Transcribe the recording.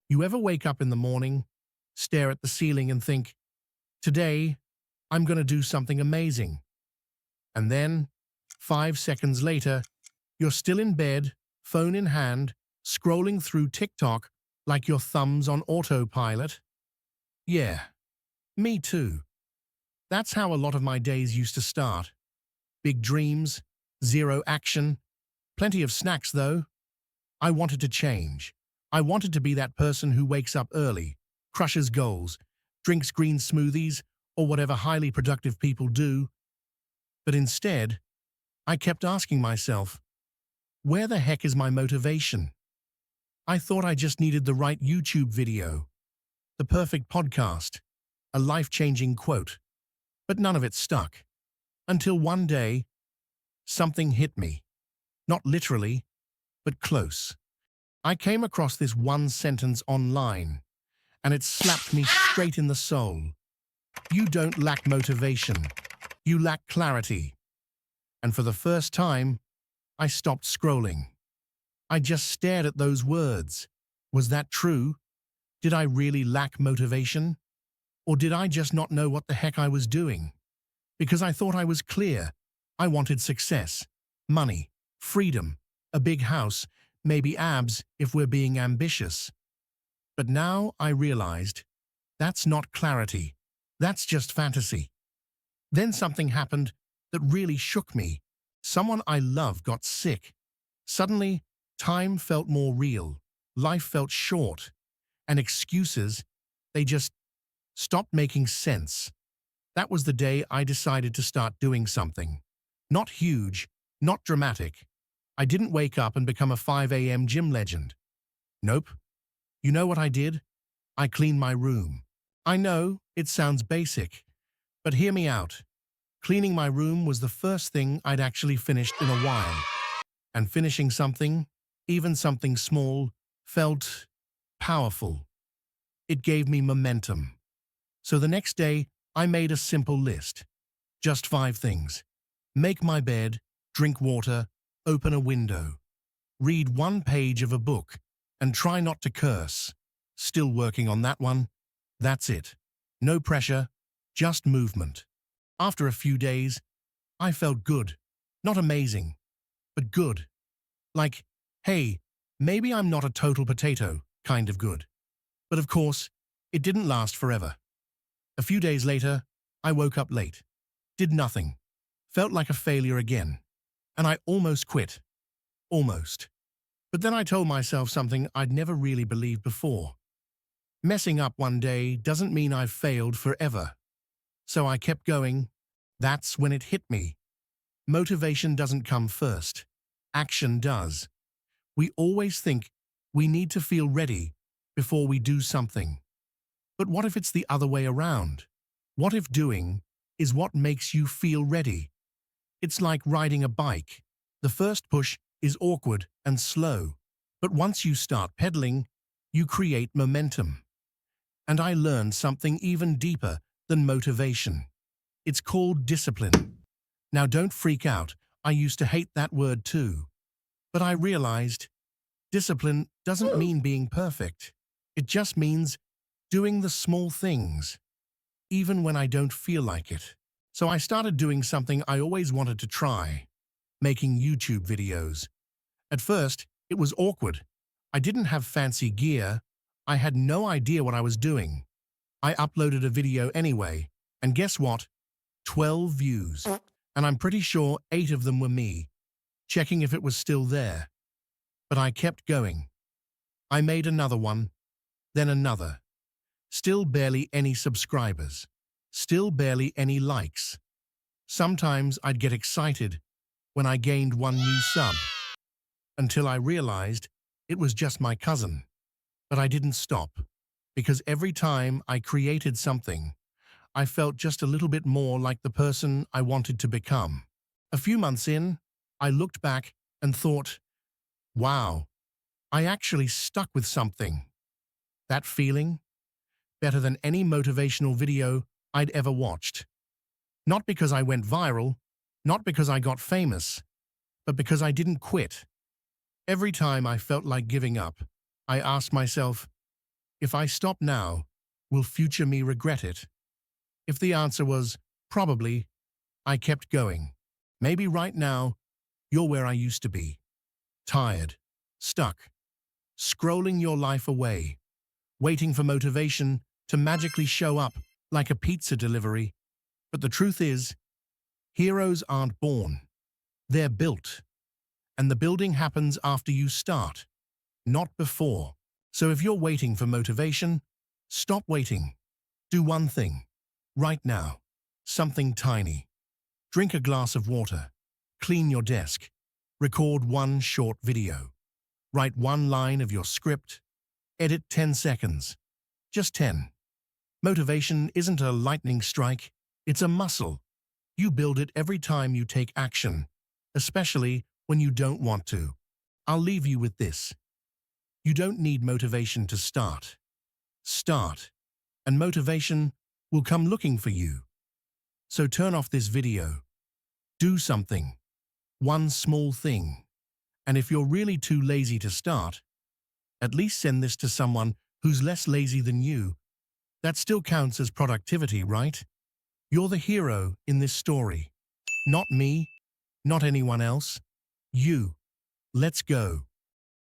You ever wake up in the morning, stare at the ceiling and think, today, I'm going to do something amazing. And then, 5 seconds later, you're still in bed, phone in hand, scrolling through TikTok like your thumb's on autopilot? Yeah, me too. That's how a lot of my days used to start. Big dreams, zero action, plenty of snacks though. I wanted to change. I wanted to be that person who wakes up early, crushes goals, drinks green smoothies, or whatever highly productive people do. But instead, I kept asking myself, where the heck is my motivation? I thought I just needed the right YouTube video, the perfect podcast, a life-changing quote. But none of it stuck. Until one day, something hit me. Not literally, but close. I came across this one sentence online, and it slapped me straight in the soul. You don't lack motivation. You lack clarity. And for the first time, I stopped scrolling. I just stared at those words. Was that true? Did I really lack motivation? Or did I just not know what the heck I was doing? Because I thought I was clear. I wanted success, money, freedom, a big house, maybe abs if we're being ambitious. But now I realized that's not clarity. That's just fantasy. Then something happened that really shook me. Someone I love got sick. Suddenly, time felt more real. Life felt short. And excuses, they just stopped making sense. That was the day I decided to start doing something. Not huge, not dramatic. I didn't wake up and become a 5 a.m. gym legend. Nope. You know what I did? I cleaned my room. I know, it sounds basic, but hear me out. Cleaning my room was the first thing I'd actually finished in a while. And finishing something, even something small, felt powerful. It gave me momentum. So the next day, I made a simple list. Just 5 things. Make my bed, drink water, open a window. Read 1 page of a book, and try not to curse. Still working on that one. That's it. No pressure, just movement. After a few days, I felt good. Not amazing, but good. Like, hey, maybe I'm not a total potato kind of good. But of course, it didn't last forever. A few days later, I woke up late. Did nothing. Felt like a failure again. And I almost quit. Almost. But then I told myself something I'd never really believed before. Messing up one day doesn't mean I've failed forever. So I kept going. That's when it hit me. Motivation doesn't come first. Action does. We always think we need to feel ready before we do something. But what if it's the other way around? What if doing is what makes you feel ready? It's like riding a bike. The first push is awkward and slow. But once you start pedaling, you create momentum. And I learned something even deeper than motivation. It's called discipline. Now don't freak out. I used to hate that word too. But I realized discipline doesn't mean being perfect. It just means doing the small things, even when I don't feel like it. So I started doing something I always wanted to try, making YouTube videos. At first, it was awkward. I didn't have fancy gear. I had no idea what I was doing. I uploaded a video anyway, and guess what? 12 views. And I'm pretty sure 8 of them were me, checking if it was still there. But I kept going. I made another one, then another. Still barely any subscribers. Still barely any likes. Sometimes I'd get excited when I gained 1 new sub, until I realized it was just my cousin. But I didn't stop, because every time I created something, I felt just a little bit more like the person I wanted to become. A few months in, I looked back and thought, wow, I actually stuck with something. That feeling? Better than any motivational video I'd ever watched. Not because I went viral, not because I got famous, but because I didn't quit. Every time I felt like giving up, I asked myself, If I stop now, will future me regret it? If the answer was, probably, I kept going. Maybe right now, you're where I used to be. Tired, stuck, scrolling your life away, waiting for motivation to magically show up like a pizza delivery. But the truth is, heroes aren't born. They're built. And the building happens after you start, not before. So if you're waiting for motivation, stop waiting. Do one thing. Right now. Something tiny. Drink a glass of water. Clean your desk. Record one short video. Write one line of your script. Edit 10 seconds. Just 10. Motivation isn't a lightning strike. It's a muscle. You build it every time you take action, especially when you don't want to. I'll leave you with this. You don't need motivation to start. Start, and motivation will come looking for you. So turn off this video. Do something. One small thing. And if you're really too lazy to start, at least send this to someone who's less lazy than you. That still counts as productivity, right? You're the hero in this story. Not me, not anyone else. You. Let's go.